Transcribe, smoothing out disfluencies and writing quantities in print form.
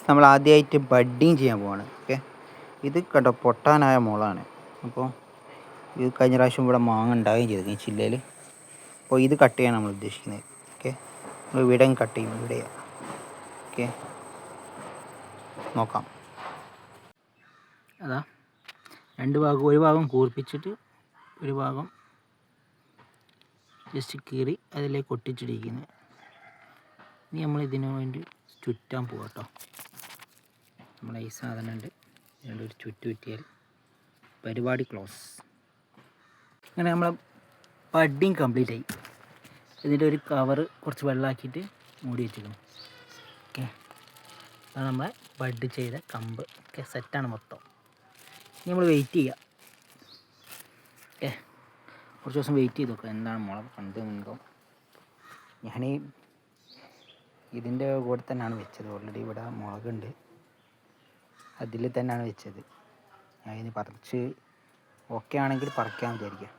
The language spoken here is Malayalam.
നമ്മൾ ആദ്യമായിട്ട് ബഡ്ഡിങ് ചെയ്യാൻ പോവാണ്. ഓക്കെ, ഇത് കണ്ടോ പൊട്ടാനായ മുളാണ്. അപ്പോൾ ഇത് കഴിഞ്ഞ പ്രാവശ്യം ഇവിടെ മാങ്ങ ഉണ്ടാവുകയും ചെയ്തു ഈ ചില്ലയിൽ. അപ്പോൾ ഇത് കട്ട് ചെയ്യാൻ നമ്മൾ ഉദ്ദേശിക്കുന്നത്. ഓക്കെ, നമ്മൾ ഇവിടെ കട്ട് ചെയ്യും, ഇവിടെ. ഓക്കെ, നോക്കാം. അതാ രണ്ട് ഭാഗം, ഒരു ഭാഗം കൂർപ്പിച്ചിട്ട് ഒരു ഭാഗം ജസ്റ്റ് കീറി അതിലേക്ക് ഒട്ടിച്ചിടിക്കുന്നത്. ഇനി നമ്മൾ ഇതിനു വേണ്ടി ചുറ്റാൻ പോകാം കേട്ടോ. നമ്മളെ ഈ സാധനം ഉണ്ട്, ഒരു ചുറ്റിയാൽ പരിപാടി ക്ലോസ്. അങ്ങനെ നമ്മളെ ബഡ്ഡിങ് കംപ്ലീറ്റ് ആയി. ഇതിൻ്റെ ഒരു കവറ് കുറച്ച് വെള്ളമാക്കിയിട്ട് മൂടി വെച്ചിരിക്കണം. ഓക്കെ, അത് നമ്മളെ ബഡ് ചെയ്ത കമ്പ്. ഓക്കെ, സെറ്റാണ് മൊത്തം. ഇനി നമ്മൾ വെയിറ്റ് ചെയ്യുക. ഓക്കെ, കുറച്ച് ദിവസം വെയിറ്റ് ചെയ്ത് നോക്കാം എന്താണ് മുളക് കണ്ടുണ്ടോ. ഞാൻ ഇതിൻ്റെ കൂടെ തന്നെയാണ് വെച്ചത്. ഓൾറെഡി ഇവിടെ മുളകുണ്ട്, അതിൽ തന്നെയാണ് വെച്ചത്. ഞാൻ ഇനി പറിച്ച് ഓക്കെ ആണെങ്കിൽ പറിക്കാൻ വിചാരിക്കുക.